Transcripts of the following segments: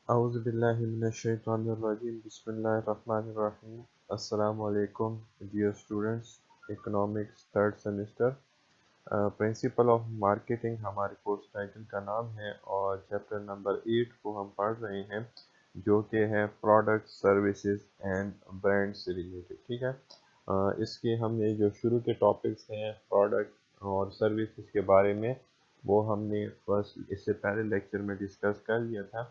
اعوذ باللہ من الشیطان الرجیم بسم اللہ الرحمن الرحیم السلام علیکم dear students economics third semester principle of marketing ہمارے کورس ٹائٹل کا نام ہے اور چیپٹر نمبر 8 کو ہم پڑھ رہے ہیں جو کہ ہے پروڈکٹ سروسز اینڈ برانڈ سے ریلیٹڈ ٹھیک ہے اس کے ہم نے جو شروع کے ٹاپکس ہیں پروڈکٹ اور سروسز کے بارے میں وہ ہم نے فرسٹ اس سے پہلے لیکچر میں ڈسکس کر لیا تھا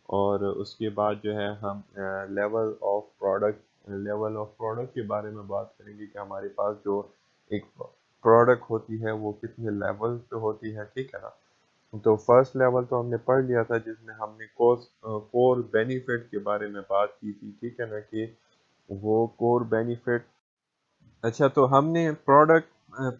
اور اس کے بعد جو ہے ہم لیول آف پروڈکٹ کے بارے میں بات کریں گے کہ ہمارے پاس جو ایک پروڈکٹ ہوتی ہے وہ کتنے لیول پہ ہوتی ہے ٹھیک ہے نا. تو فرسٹ لیول تو ہم نے پڑھ لیا تھا جس میں ہم نے کور بینیفٹ کے بارے میں بات کی تھی ٹھیک ہے نا کہ وہ کور بینیفٹ. اچھا تو ہم نے پروڈکٹ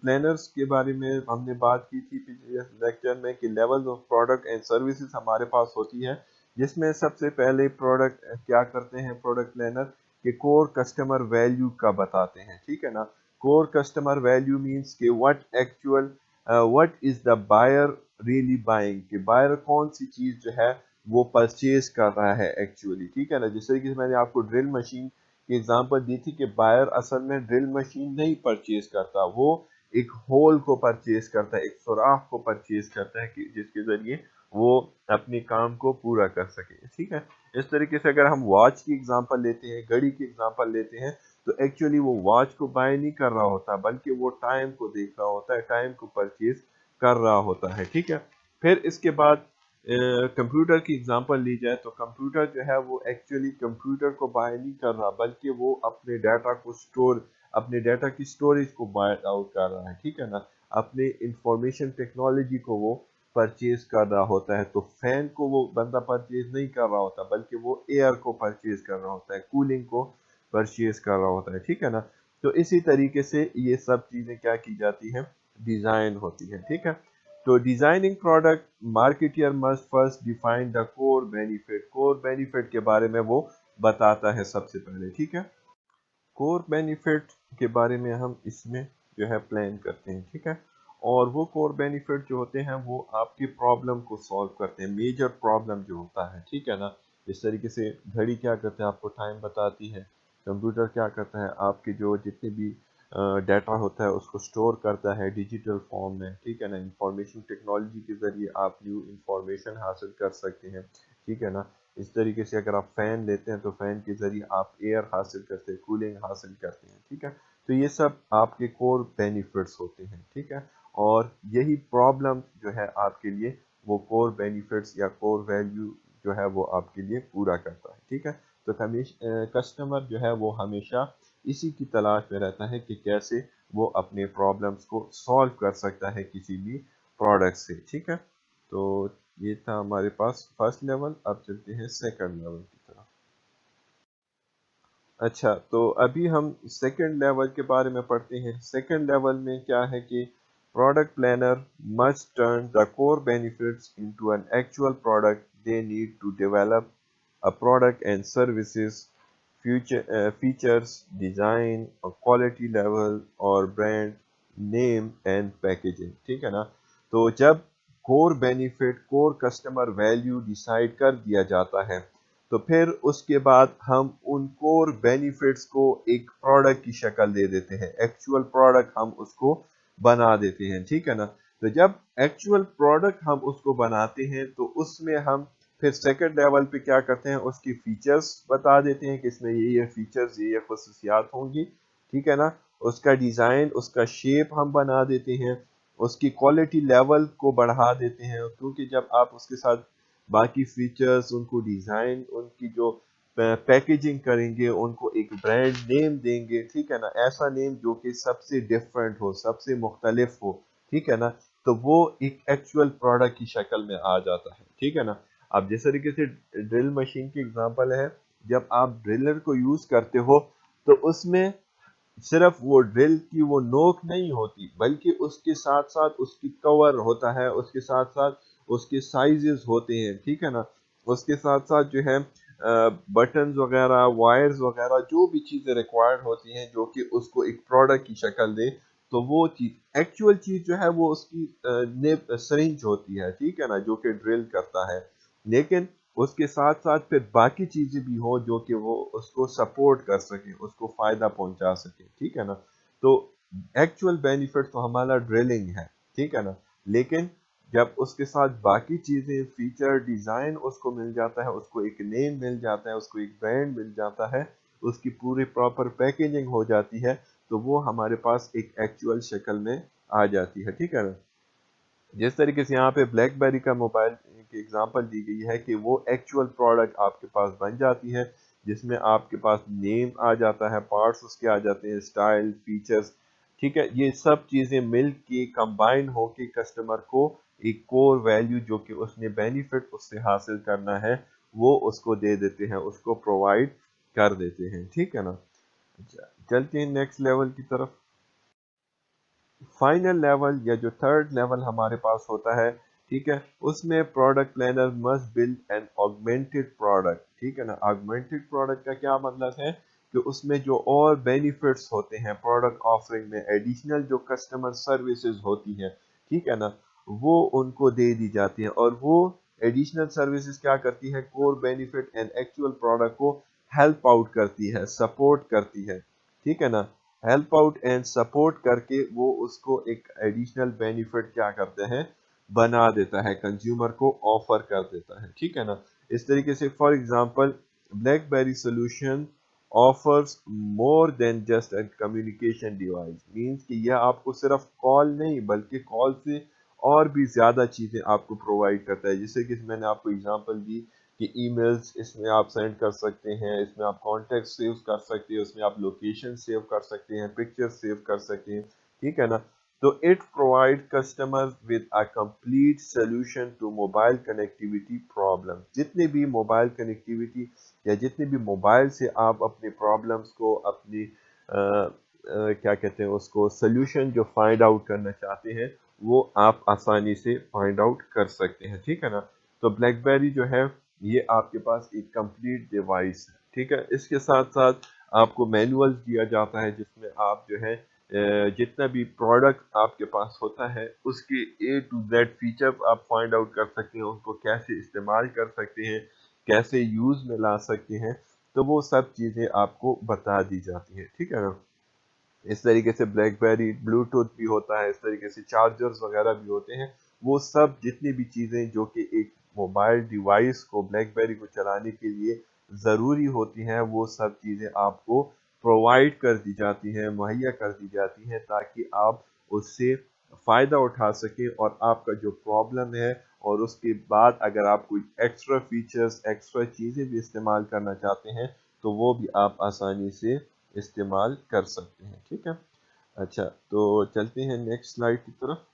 پلانرز کے بارے میں ہم نے بات کی تھی پچھلے لیکچر میں کہ level of product and services ہمارے پاس ہوتی ہے جس میں سب سے پہلے پروڈکٹ کیا کرتے ہیں پروڈکٹ پلانر کہ کور کسٹمر ویلیو کا بتاتے ہیں ٹھیک ہے نا. کور کسٹمر ویلیو مینس کہ what is the buyer really buying کہ بائر کون سی چیز جو ہے وہ پرچیز کر رہا ہے ایکچولی ٹھیک ہے نا. جس طریقے سے میں نے آپ کو ڈرل مشین کی ایگزامپل دی تھی کہ بائر اصل میں ڈرل مشین نہیں پرچیز کرتا وہ ایک ہول کو پرچیز کرتا ہے ایک سوراخ کو پرچیز کرتا ہے کہ جس کے ذریعے وہ اپنے کام کو پورا کر سکے ٹھیک ہے. اس طریقے سے اگر ہم واچ کی ایگزامپل لیتے ہیں گھڑی کی ایگزامپل لیتے ہیں تو ایکچولی وہ واچ کو بائی نہیں کر رہا ہوتا بلکہ وہ ٹائم کو دیکھ رہا ہوتا ہے ٹائم کو پرچیز کر رہا ہوتا ہے ٹھیک ہے. پھر اس کے بعد کمپیوٹر کی ایگزامپل لی جائے تو کمپیوٹر جو ہے وہ ایکچولی کمپیوٹر کو بائی نہیں کر رہا بلکہ وہ اپنے ڈیٹا کی سٹوریج کو بائی آؤٹ کر رہا ہے ٹھیک ہے نا. اپنے انفارمیشن ٹیکنالوجی کو وہ پرچیز کر رہا ہوتا ہے. تو فین کو وہ بندہ پرچیز نہیں کر رہا ہوتا بلکہ وہ ایئر کو پرچیز کر رہا ہوتا ہے کولنگ کو پرچیز کر رہا ہوتا ہے ٹھیک ہے نا. تو اسی طریقے سے یہ سب چیزیں کیا کی جاتی ہیں ڈیزائن ہوتی ہے ٹھیک ہے. تو designing product marketer must first define the core benefit کے بارے میں وہ بتاتا ہے سب سے پہلے ٹھیک ہے. کور بینیفٹ کے بارے میں ہم اس میں جو ہے پلان کرتے ہیں ٹھیک ہے. اور وہ کور بینیفٹ جو ہوتے ہیں وہ آپ کی پرابلم کو سالو کرتے ہیں میجر پرابلم جو ہوتا ہے ٹھیک ہے نا. اس طریقے سے گھڑی کیا کرتے ہیں آپ کو ٹائم بتاتی ہے. کمپیوٹر کیا کرتا ہے آپ کے جو جتنے بھی ڈیٹا ہوتا ہے اس کو سٹور کرتا ہے ڈیجیٹل فارم میں ٹھیک ہے نا. انفارمیشن ٹیکنالوجی کے ذریعے آپ نیو انفارمیشن حاصل کر سکتے ہیں ٹھیک ہے نا. اس طریقے سے اگر آپ فین لیتے ہیں تو فین کے ذریعے آپ ایئر حاصل کرتے ہیں کولنگ حاصل کرتے ہیں ٹھیک ہے. تو یہ سب آپ کے کور بینیفٹس ہوتے ہیں ٹھیک ہے. اور یہی پرابلم جو ہے آپ کے لیے وہ کور بینیفٹس یا کور ویلیو جو ہے وہ آپ کے لیے پورا کرتا ہے ٹھیک ہے. تو کسٹمر جو ہے وہ ہمیشہ اسی کی تلاش میں رہتا ہے کہ کیسے وہ اپنے پرابلمس کو سالو کر سکتا ہے کسی بھی پروڈکٹ سے ٹھیک ہے. تو یہ تھا ہمارے پاس فرسٹ لیول. اب چلتے ہیں سیکنڈ لیول کی طرف. اچھا تو ابھی ہم سیکنڈ لیول کے بارے میں پڑھتے ہیں. سیکنڈ لیول میں کیا ہے کہ product planner must turn the core benefits into an actual product they need to develop a product and services features design or quality level or brand name and packaging ٹھیک ہے نا. تو جب کور benefit کور customer value decide کر دیا جاتا ہے تو پھر اس کے بعد ہم ان کور بینیفٹس کو ایک پروڈکٹ کی شکل دے دیتے ہیں ایکچوئل پروڈکٹ ہم اس کو بنا دیتے ہیں ٹھیک ہے نا. تو جب ایکچوئل پروڈکٹ ہم اس کو بناتے ہیں تو اس میں ہم پھر سیکنڈ لیول پہ کیا کرتے ہیں اس کی فیچرز بتا دیتے ہیں کہ اس میں یہ فیچرز یہ خصوصیات ہوں گی ٹھیک ہے نا. اس کا ڈیزائن اس کا شیپ ہم بنا دیتے ہیں اس کی کوالٹی لیول کو بڑھا دیتے ہیں کیونکہ جب آپ اس کے ساتھ باقی فیچرز ان کو ڈیزائن ان کی جو پیکیجنگ کریں گے ان کو ایک برانڈ نیم دیں گے ٹھیک ہے نا. ایسا نیم جو کہ سب سے ڈیفرنٹ ہو سب سے مختلف ہو ٹھیک ہے نا. تو وہ ایک ایکچوئل پروڈکٹ کی شکل میں آ جاتا ہے ٹھیک ہے نا. اب جس طریقے سے ڈرل مشین کی ایگزامپل ہے جب آپ ڈرلر کو یوز کرتے ہو تو اس میں صرف وہ ڈرل کی وہ نوک نہیں ہوتی بلکہ اس کے ساتھ ساتھ اس کی کور ہوتا ہے اس کے ساتھ ساتھ اس کے سائزز ہوتے ہیں ٹھیک ہے نا. اس کے ساتھ ساتھ جو ہے بٹنز وغیرہ وائرز وغیرہ جو بھی چیزیں ریکوائرڈ ہوتی ہیں جو کہ اس کو ایک پروڈکٹ کی شکل دے تو وہ چیز ایکچوئل چیز جو ہے وہ اس کی سرنج ہوتی ہے ٹھیک ہے نا جو کہ ڈرل کرتا ہے. لیکن اس کے ساتھ ساتھ پھر باقی چیزیں بھی ہوں جو کہ وہ اس کو سپورٹ کر سکیں، اس کو فائدہ پہنچا سکیں، ٹھیک ہے نا. تو ایکچول بینیفٹ تو ہمارا ڈرلنگ ہے، ٹھیک ہے نا. لیکن جب اس کے ساتھ باقی چیزیں، فیچر، ڈیزائن اس کو مل جاتا ہے، اس کو ایک نیم مل جاتا ہے، اس کو ایک برانڈ مل جاتا ہے، اس کی پوری پراپر پیکیجنگ ہو جاتی ہے، تو وہ ہمارے پاس ایک ایکچول شکل میں آ جاتی ہے، ٹھیک ہے نا. جس طریقے سے یہاں پہ بلیک بیری کا موبائل کی اگزامپل دی گئی ہے کہ وہ ایکچول پروڈکٹ آپ کے پاس بن جاتی ہے، جس میں آپ کے پاس نیم آ جاتا ہے، پارٹس اس کے آ جاتے ہیں، سٹائل، فیچرز، ٹھیک ہے. یہ سب چیزیں مل کے کمبائن ہو کے کسٹمر کو ایک کور ویلیو جو کہ اس نے بینیفٹ اس سے حاصل کرنا ہے وہ اس کو دے دیتے ہیں، اس کو پرووائڈ کر دیتے ہیں، ٹھیک ہے نا. اچھا، چلتے ہیں نیکسٹ لیول کی طرف. فائنل لیول یا جو تھرڈ لیول ہمارے پاس ہوتا ہے، ٹھیک ہے، اس میں product planner must build an augmented product, ٹھیک ہے نا. آگمنٹڈ پروڈکٹ کا کیا مطلب ہے کہ اس میں جو اور بینیفٹس ہوتے ہیں پروڈکٹ آفرنگ میں، ایڈیشنل جو کسٹمر سروسز ہوتی ہیں، ٹھیک ہے نا، وہ ان کو دے دی جاتی ہیں، اور وہ ایڈیشنل سروسز کیا کرتی ہے، کور بینیفٹ اینڈ ایکچوئل پروڈکٹ کو ہیلپ آؤٹ کرتی ہے، سپورٹ کرتی ہے، ٹھیک ہے نا. ہیلپ آؤٹ اینڈ سپورٹ کر کے وہ اس کو ایک ایڈیشنل بینیفٹ کیا کرتے ہیں، بنا دیتا ہے، کنزیومر کو آفر کر دیتا ہے، ٹھیک ہے نا. اس طریقے سے for example BlackBerry solution offers more than just a communication device, means کہ یہ آپ کو صرف کال نہیں بلکہ کال سے اور بھی زیادہ چیزیں آپ کو پرووائڈ کرتا ہے. جیسے کہ میں نے آپ کو اگزامپل دی کہ ای میلز اس میں آپ سینڈ کر سکتے ہیں، اس میں آپ کانٹیکٹ سیو کر سکتے ہیں، اس میں آپ لوکیشن سیو کر سکتے ہیں، پکچر سیو کر سکتے ہیں، ٹھیک ہے نا. تو it provide customer with a complete solution to mobile connectivity problem. جتنے بھی موبائل کنیکٹیوٹی یا جتنے بھی موبائل سے آپ اپنے پرابلمس کو، اپنی کیا کہتے ہیں اس کو، سولوشن جو فائنڈ آؤٹ کرنا چاہتے ہیں وہ آپ آسانی سے فائنڈ آؤٹ کر سکتے ہیں، ٹھیک ہے نا. تو بلیک بیری جو ہے یہ آپ کے پاس ایک کمپلیٹ ڈیوائس ہے، ٹھیک ہے. اس کے ساتھ ساتھ آپ کو مینول دیا جاتا ہے جس میں آپ جو ہے جتنا بھی پروڈکٹ آپ کے پاس ہوتا ہے اس کے اے ٹو زیڈ فیچر آپ فائنڈ آؤٹ کر سکتے ہیں، ان کو کیسے استعمال کر سکتے ہیں، کیسے یوز میں لا سکتے ہیں، تو وہ سب چیزیں آپ کو بتا دی جاتی ہیں، ٹھیک ہے نا. اس طریقے سے بلیک بیری بلوٹوتھ بھی ہوتا ہے، اس طریقے سے چارجرز وغیرہ بھی ہوتے ہیں. وہ سب جتنی بھی چیزیں جو کہ ایک موبائل ڈیوائس کو، بلیک بیری کو چلانے کے لیے ضروری ہوتی ہیں، وہ سب چیزیں آپ کو پرووائڈ کر دی جاتی ہیں، مہیا کر دی جاتی ہیں، تاکہ آپ اس سے فائدہ اٹھا سکیں اور آپ کا جو پرابلم ہے، اور اس کے بعد اگر آپ کوئی ایکسٹرا فیچرز، ایکسٹرا چیزیں بھی استعمال کرنا چاہتے ہیں تو وہ بھی آپ آسانی سے استعمال کر سکتے ہیں، ٹھیک ہے. اچھا، تو چلتے ہیں نیکسٹ سلائیڈ کی طرف.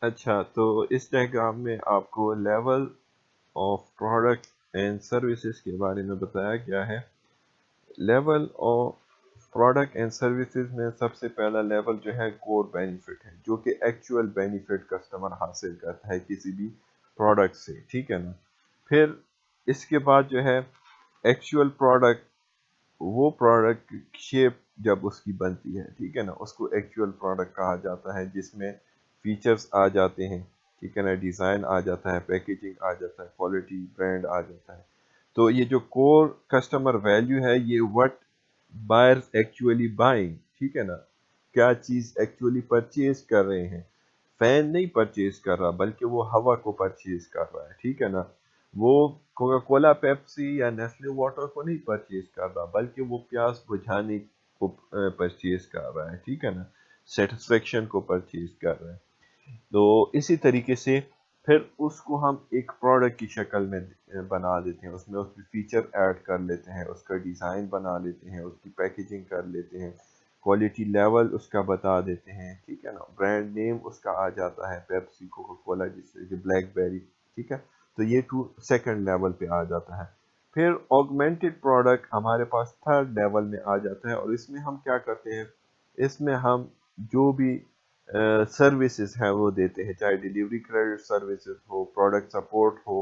اچھا، تو اس ڈائیگرام میں آپ کو level of product and services کے بارے میں بتایا گیا ہے. Level of product and services میں سب سے پہلا لیول جو ہے کور بینیفٹ ہے، جو کہ ایکچوئل بینیفٹ کسٹمر حاصل کرتا ہے کسی بھی پروڈکٹ سے، ٹھیک ہے نا. پھر اس کے بعد جو ہے ایکچوئل پروڈکٹ، وہ پروڈکٹ شیپ جب اس کی بنتی ہے، ٹھیک ہے نا، اس کو ایکچوئل پروڈکٹ کہا جاتا ہے، جس میں فیچرز آ جاتے ہیں، ٹھیک ہے نا، ڈیزائن آ جاتا ہے، پیکیجنگ آ جاتا ہے، کوالٹی، برانڈ آ جاتا ہے. تو یہ جو کور کسٹمر ویلیو ہے، یہ وٹ بائرز ایکچولی بائنگ، ٹھیک ہے نا، کیا چیز ایکچولی پرچیز کر رہے ہیں. فین نہیں پرچیز کر رہا بلکہ وہ ہوا کو پرچیز کر رہا ہے، ٹھیک ہے نا. وہ کوکا کولا، پیپسی یا نیسلے واٹر کو نہیں پرچیز کر رہا بلکہ وہ پیاس بجھانے کو پرچیز کر رہا ہے، ٹھیک ہے نا، سیٹسفیکشن کو پرچیز کر رہا ہے. تو اسی طریقے سے پھر اس کو ہم ایک پروڈکٹ کی شکل میں بنا دیتے ہیں، اس میں اس کی فیچر ایڈ کر لیتے ہیں، اس کا ڈیزائن بنا لیتے ہیں، اس کی پیکیجنگ کر لیتے ہیں، کوالٹی لیول اس کا بتا دیتے ہیں، ٹھیک ہے نا. برانڈ نیم اس کا آ جاتا ہے، پیپسی، کوکا کولا، جس سے کہ بلیک بیری، ٹھیک ہے. تو یہ سیکنڈ لیول پہ آ جاتا ہے. پھر آگمنٹڈ پروڈکٹ ہمارے پاس تھرڈ لیول میں آ جاتا ہے، اور اس میں ہم کیا کرتے ہیں، اس میں ہم جو بھی سروسز ہیں وہ دیتے ہیں، چاہے delivery credit services who, product support who,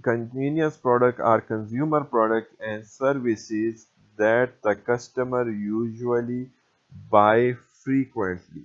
convenience products are consumer products and services that the customer usually buy frequently,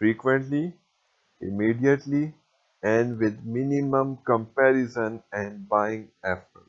frequently, immediately and with minimum comparison and buying effort,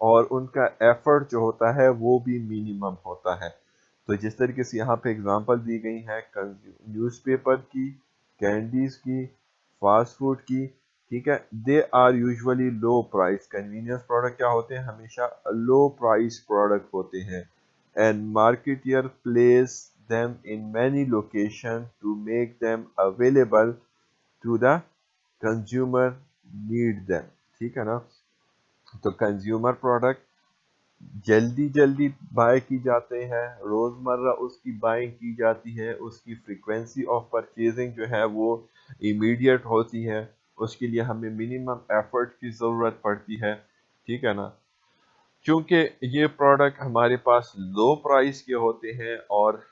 اور ان کا ایفرٹ جو ہوتا ہے وہ بھی منیمم ہوتا ہے. تو جس طریقے سے یہاں پہ اگزامپل دی گئی ہے نیوز پیپر کی، کینڈیز کی، فاسٹ فوڈ کی، ٹھیک ہے، they are usually low price. Convenience product کیا ہوتے ہیں؟ ہمیشہ لو پرائس پروڈکٹ ہوتے ہیں. And marketer place them in many locations to make them available to the consumer need them. ٹھیک ہے نا؟ تو کنزیومر پروڈکٹ جلدی جلدی بائی کی جاتے ہیں، روزمرہ اس کی بائنگ کی جاتی ہے، اس کی فریکوینسی آف پرچیزنگ جو ہے وہ امیڈیٹ ہوتی ہے، اس کے لیے ہمیں منیمم ایفرٹ کی ضرورت پڑتی ہے. ٹھیک ہے نا؟ چونکہ یہ پروڈکٹ ہمارے پاس لو پرائس کے ہوتے ہیں اور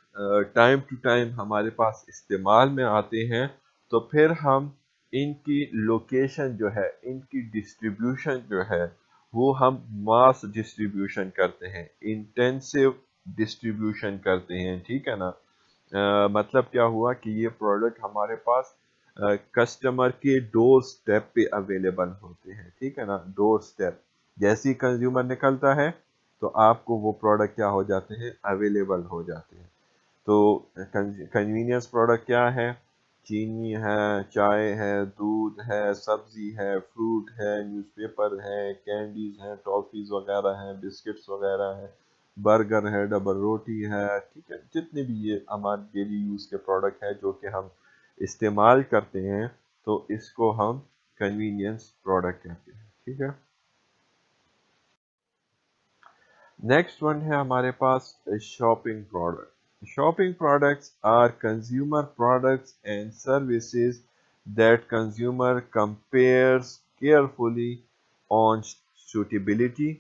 ٹائم ٹو ٹائم ہمارے پاس استعمال میں آتے ہیں، تو پھر ہم ان کی لوکیشن جو ہے، ان کی ڈسٹریبیوشن جو ہے وہ ہم ماس ڈسٹریبیوشن کرتے ہیں، انٹینسیو ڈسٹریبیوشن کرتے ہیں. ٹھیک ہے نا؟ مطلب کیا ہوا کہ یہ پروڈکٹ ہمارے پاس کسٹمر کے ڈور سٹیپ پہ اویلیبل ہوتے ہیں. ٹھیک ہے نا؟ ڈور سٹیپ جیسی کنزیومر نکلتا ہے تو آپ کو وہ پروڈکٹ کیا ہو جاتے ہیں؟ اویلیبل ہو جاتے ہیں. تو کنوینئنس پروڈکٹ کیا ہے؟ چینی ہے، چائے ہے، دودھ ہے، سبزی ہے، فروٹ ہے، نیوز پیپر ہے، کینڈیز ہیں، ٹافیز وغیرہ ہیں، بسکٹس وغیرہ ہیں، برگر ہے، ڈبل روٹی ہے. ٹھیک ہے، جتنے بھی یہ ہمارے ڈیلی یوز کے پروڈکٹ ہیں جو کہ ہم استعمال کرتے ہیں، تو اس کو ہم کنوینئنس پروڈکٹ کہتے ہیں. ٹھیک ہے. نیکسٹ ون ہے ہمارے پاس shopping product. Shopping products are consumer products and services that consumer compares carefully on suitability,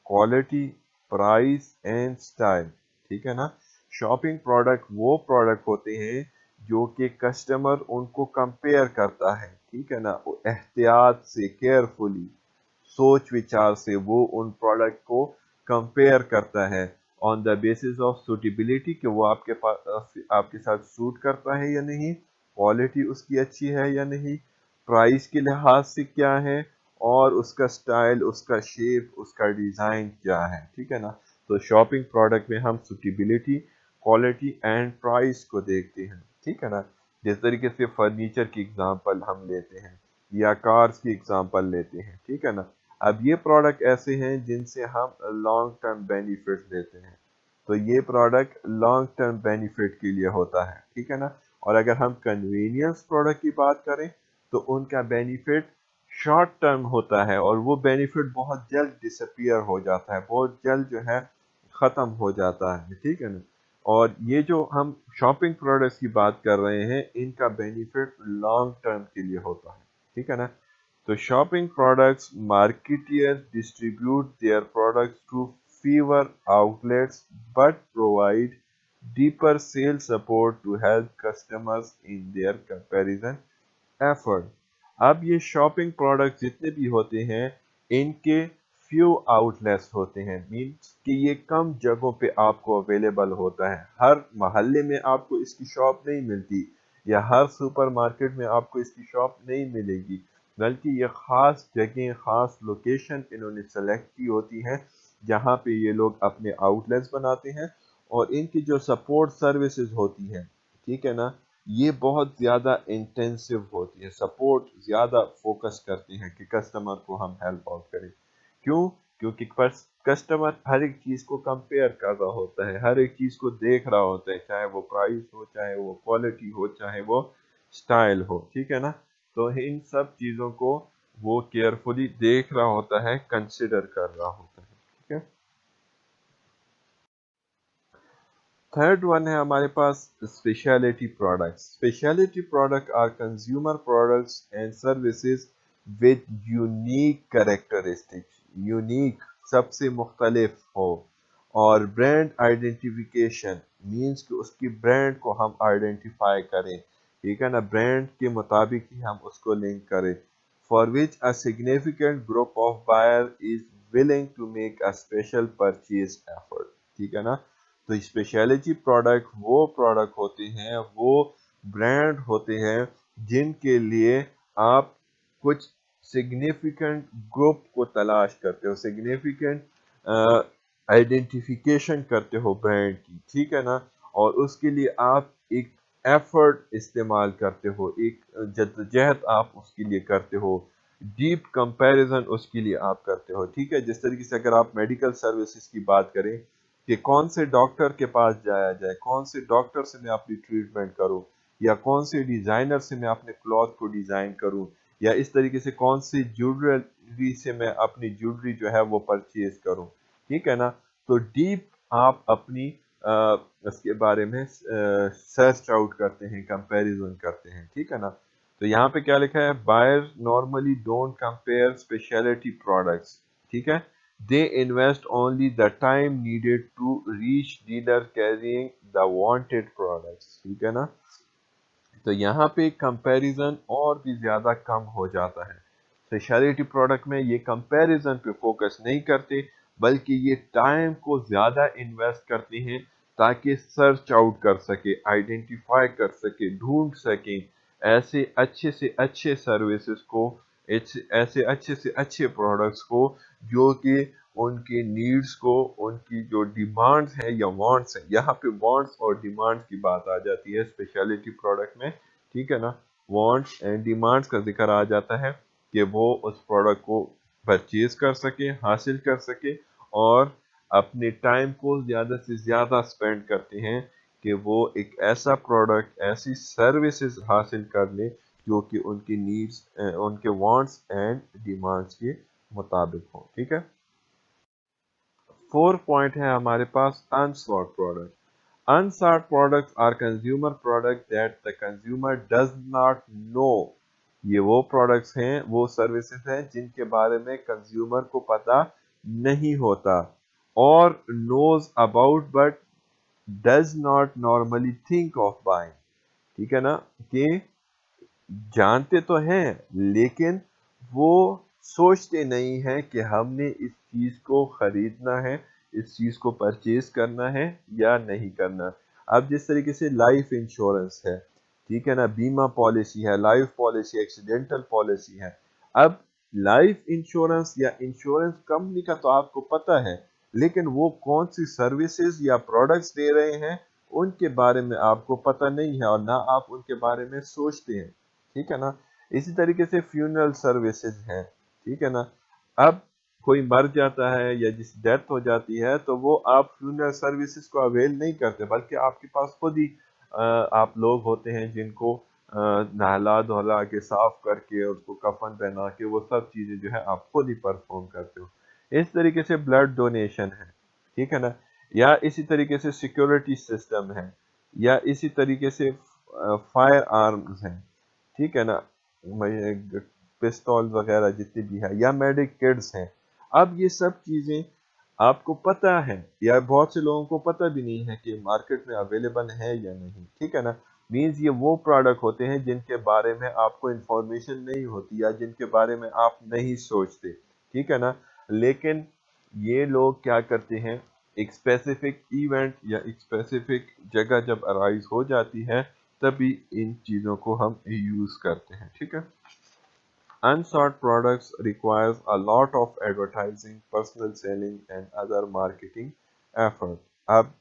quality, price and style. ٹھیک ہے نا؟ شاپنگ پروڈکٹ وہ پروڈکٹ ہوتے ہیں جو کہ کسٹمر ان کو کمپیئر کرتا ہے. ٹھیک ہے نا؟ احتیاط سے، کیئرفلی، سوچ وچار سے وہ ان پروڈکٹ کو کمپیئر کرتا ہے آن دا بیسس آف سوٹیبلٹی، کہ وہ آپ کے پاس آپ کے ساتھ سوٹ کرتا ہے یا نہیں، کوالٹی اس کی اچھی ہے یا نہیں، پرائس کے لحاظ سے کیا ہے، اور اس کا سٹائل، اس کا شیپ، اس کا ڈیزائن کیا ہے. ٹھیک ہے نا؟ تو شاپنگ پروڈکٹ میں ہم سوٹیبلٹی، کوالٹی اینڈ پرائس کو دیکھتے ہیں. ٹھیک ہے نا؟ جس طریقے سے فرنیچر کی اگزامپل ہم لیتے ہیں یا کارز کی اگزامپل لیتے ہیں. ٹھیک ہے نا؟ اب یہ پروڈکٹ ایسے ہیں جن سے ہم لانگ ٹرم بینیفٹ لیتے ہیں، تو یہ پروڈکٹ لانگ ٹرم بینیفٹ کے لیے ہوتا ہے. ٹھیک ہے نا؟ اور اگر ہم کنوینئنس پروڈکٹ کی بات کریں تو ان کا بینیفٹ شارٹ ٹرم ہوتا ہے اور وہ بینیفٹ بہت جلد ڈسپیئر ہو جاتا ہے، بہت جلد جو ہے ختم ہو جاتا ہے. ٹھیک ہے نا؟ اور یہ جو ہم شاپنگ پروڈکٹس کی بات کر رہے ہیں ان کا بینیفٹ لانگ ٹرم کے لیے ہوتا ہے. ٹھیک ہے نا؟ تو shopping products marketers distribute their products to fewer outlets but provide deeper sales support to help customers in their comparison effort. اب یہ شاپنگ پروڈکٹ جتنے بھی ہوتے ہیں ان کے فیو آؤٹ لیٹس ہوتے ہیں، مینس کہ یہ کم جگہوں پہ آپ کو اویلیبل ہوتا ہے. ہر محلے میں آپ کو اس کی شاپ نہیں ملتی، یا ہر سپر مارکیٹ میں آپ کو اس کی شاپ نہیں ملے گی، بلکہ یہ خاص جگہیں، خاص لوکیشن انہوں نے سلیکٹ کی ہوتی ہیں جہاں پہ یہ لوگ اپنے آؤٹ لیٹس بناتے ہیں، اور ان کی جو سپورٹ سروسز ہوتی ہیں، ٹھیک ہے نا، یہ بہت زیادہ انٹینسیو ہوتی ہے، سپورٹ زیادہ فوکس کرتے ہیں کہ کسٹمر کو ہم ہیلپ آؤٹ کریں. کیوں؟ کیونکہ کسٹمر ہر ایک چیز کو کمپیئر کر رہا ہوتا ہے، ہر ایک چیز کو دیکھ رہا ہوتا ہے، چاہے وہ پرائس ہو، چاہے وہ کوالٹی ہو، چاہے وہ سٹائل ہو. ٹھیک ہے نا؟ تو ان سب چیزوں کو وہ کیئرفلی دیکھ رہا ہوتا ہے، کنسیڈر کر رہا ہوتا ہے. ٹھیک ہے. تھرڈ ون ہے ہمارے پاس speciality products. Speciality product are consumer products and services with unique characteristics. Unique سب سے مختلف ہو، اور برانڈ آئیڈینٹیفیکیشن مینس کہ اس کی برانڈ کو ہم آئیڈینٹیفائی کریں. ٹھیک ہے نا؟ برانڈ کے مطابق ہی ہم اس کو لنک کریں. For which a significant group of buyer is willing to make a special purchase effort. ٹھیک ہے نا؟ تو اسپیشلٹی پروڈکٹ وہ پروڈکٹ ہوتے ہیں، وہ برانڈ ہوتے ہیں جن کے لیے آپ کچھ سگنیفیکنٹ گروپ کو تلاش کرتے ہو، سگنیفیکنٹ آئیڈینٹیفیکیشن کرتے ہو برانڈ کی، ٹھیک ہے نا، اور اس کے لیے آپ ایک ایفرٹ استعمال کرتے ہو، ایک جدوجہد آپ اس کے لیے کرتے ہو، ڈیپ کمپیریزن اس کے لیے آپ کرتے ہو، ٹھیک ہے۔ جس طریقے سے اگر آپ میڈیکل سروسز کی بات کریں کہ کون سے ڈاکٹر کے پاس جایا جائے، کون سے ڈاکٹر سے میں اپنی ٹریٹمنٹ کروں، یا کون سے ڈیزائنر سے میں اپنے کلوتھ کو ڈیزائن کروں، یا اس طریقے سے کون سی جیولری سے میں اپنی جیولری جو ہے وہ پرچیز کروں، ٹھیک ہے نا۔ تو ڈیپ آپ اپنی اس کے بارے میں سرچ آؤٹ کرتے ہیں، کمپیریزن کرتے ہیں، ٹھیک ہے نا۔ تو یہاں پہ کیا لکھا ہے، buyers normally don't compare specialty products, ٹھیک ہے، they invest only the time needed to reach dealer carrying the wanted products، ٹھیک ہے نا۔ تو یہاں پہ کمپیریزن اور بھی زیادہ کم ہو جاتا ہے۔ اسپیشلٹی پروڈکٹ میں یہ کمپیریزن پہ فوکس نہیں کرتے، بلکہ یہ ٹائم کو زیادہ انویسٹ کرتے ہیں تاکہ سرچ آؤٹ کر سکے، آئیڈینٹیفائی کر سکے، ڈھونڈ سکیں ایسے اچھے سے اچھے سروسز کو، ایسے اچھے سے اچھے پروڈکٹس کو جو کہ ان کے نیڈز کو، ان کی جو ڈیمانڈز ہیں یا وانٹس ہیں، یہاں پہ وانٹس اور ڈیمانڈز کی بات آ جاتی ہے اسپیشلٹی پروڈکٹ میں، ٹھیک ہے نا۔ وانٹس اینڈ ڈیمانڈز کا ذکر آ جاتا ہے کہ وہ اس پروڈکٹ کو پرچیز کر سکے، حاصل کر سکے، اور اپنے ٹائم کو زیادہ سے زیادہ سپینڈ کرتے ہیں کہ وہ ایک ایسا پروڈکٹ، ایسی سروسز حاصل کر لیں جو کہ ان کی نیڈز، ان کے وانٹس اینڈ ڈیمانڈز کے مطابق ہوں، ٹھیک ہے۔ 4 پوائنٹ ہے ہمارے پاس unsought product. Unsought products are consumer products that the consumer does not know. یہ وہ پروڈکٹس ہیں، وہ سروسز ہیں جن کے بارے میں کنزیومر کو پتا نہیں ہوتا، اور knows about but does not normally think of buying، ٹھیک ہے نا، کہ جانتے تو ہیں لیکن وہ سوچتے نہیں ہیں کہ ہم نے اس چیز کو خریدنا ہے، اس چیز کو پرچیز کرنا ہے یا نہیں کرنا۔ اب جس طریقے سے لائف انشورنس ہے، ٹھیک ہے نا، بیمہ پالیسی ہے، لائف پالیسی، ایکسیڈنٹل پالیسی ہے۔ اب لائف انشورنس یا انشورنس کمپنی کا تو آپ کو پتہ ہے، لیکن وہ کون سی سروسز یا پروڈکٹس دے رہے ہیں ان کے بارے میں آپ کو پتہ نہیں ہے، اور نہ آپ ان کے بارے میں سوچتے ہیں، ٹھیک ہے نا۔ اسی طریقے سے فیونرل سروسز ہیں، ٹھیک ہے نا۔ اب کوئی مر جاتا ہے یا جس ڈیتھ ہو جاتی ہے تو وہ آپ فیونرل سروسز کو اویل نہیں کرتے، بلکہ آپ کے پاس خود ہی آپ لوگ ہوتے ہیں جن کو نہلا دھلا کے، صاف کر کے، اس کو کفن پہنا کے، وہ سب چیزیں جو ہے آپ خود ہی پرفارم کرتے ہو۔ اس طریقے سے بلڈ ڈونیشن ہے، ٹھیک ہے نا، یا اسی طریقے سے سیکیورٹی سسٹم ہے، یا اسی طریقے سے فائر آرمز ہیں، ٹھیک ہے نا، پستول وغیرہ جتنے بھی ہیں، یا میڈک کٹس ہیں۔ اب یہ سب چیزیں آپ کو پتہ ہے، یا بہت سے لوگوں کو پتہ بھی نہیں ہے کہ مارکیٹ میں اویلیبل ہے یا نہیں، ٹھیک ہے نا۔ مینز یہ وہ پروڈکٹ ہوتے ہیں جن کے بارے میں آپ کو انفارمیشن نہیں ہوتی، یا جن کے بارے میں آپ نہیں سوچتے، ٹھیک ہے نا۔ لیکن یہ لوگ کیا کرتے ہیں، ایک اسپیسیفک ایونٹ یا ایک اسپیسیفک جگہ جب ارائز ہو جاتی ہے تبھی ان چیزوں کو ہم یوز کرتے ہیں، ٹھیک ہے۔ Unsought products requires a lot of advertising, personal selling and other marketing effort. اب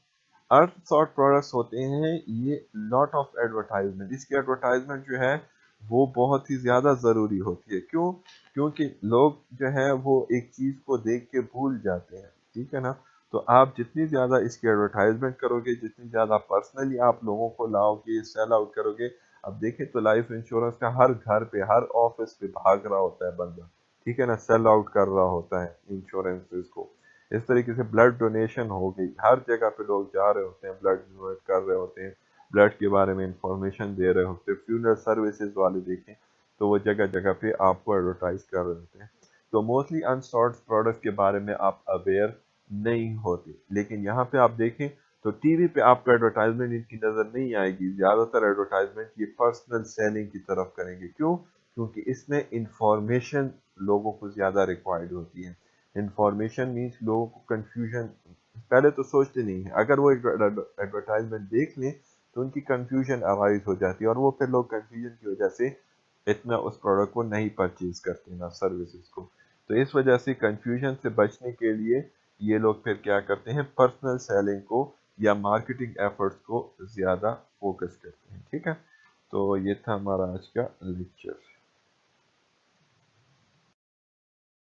unsought products ہوتے ہیں یہ lot of advertisement، اس کی ایڈورٹائزمنٹ جو ہے وہ بہت ہی زیادہ ضروری ہوتی ہے۔ کیوں؟ کیونکہ لوگ جو ہے وہ ایک چیز کو دیکھ کے بھول جاتے ہیں، ٹھیک ہے نا۔ تو آپ جتنی زیادہ اس کی ایڈورٹائزمنٹ کرو گے، جتنی زیادہ پرسنلی آپ لوگوں کو لاؤ گے، سیل آؤٹ کرو گے۔ اب دیکھیں تو لائف انشورنس کا ہر گھر پہ، ہر آفس پہ بھاگ رہا ہوتا ہے بندہ، ٹھیک ہے نا، سیل آؤٹ کر رہا ہوتا ہے انشورنس کو۔ اس طریقے سے بلڈ ڈونیشن ہو گئی، ہر جگہ پہ لوگ جا رہے ہوتے ہیں، بلڈ ڈونیٹ کر رہے ہوتے ہیں، بلڈ کے بارے میں انفارمیشن دے رہے ہوتے ہیں۔ فیونرل سروسز والے دیکھیں تو وہ جگہ جگہ پہ آپ کو ایڈورٹائز کر رہے ہوتے ہیں۔ تو موسٹلی انسورٹ پروڈکٹ کے بارے میں آپ اویئر نہیں ہوتے، لیکن یہاں پہ آپ دیکھیں تو ٹی وی پہ آپ کو ایڈورٹائزمنٹ ان کی نظر نہیں آئے گی، زیادہ تر ایڈورٹائزمنٹ یہ پرسنل سیلنگ کی طرف کریں گے۔ کیوں؟ کیونکہ اس میں انفارمیشن لوگوں کو زیادہ ریکوائرڈ ہوتی ہے۔ انفارمیشن مینس لوگوں کو کنفیوژن، پہلے تو سوچتے نہیں ہیں، اگر وہ ایڈورٹائزمنٹ دیکھ لیں تو ان کی کنفیوژن ارائز ہو جاتی ہے، اور وہ پھر لوگ کنفیوژن کی وجہ سے اتنا اس پروڈکٹ کو نہیں پرچیز کرتے نا سروسز کو. تو اس وجہ سے کنفیوژن سے بچنے کے لیے یہ لوگ پھر کیا کرتے ہیں، پرسنل سیلنگ کو یا مارکیٹنگ ایفرٹس کو زیادہ فوکس کرتے ہیں. ٹھیک ہے، تو یہ تھا ہمارا آج کا لیکچر.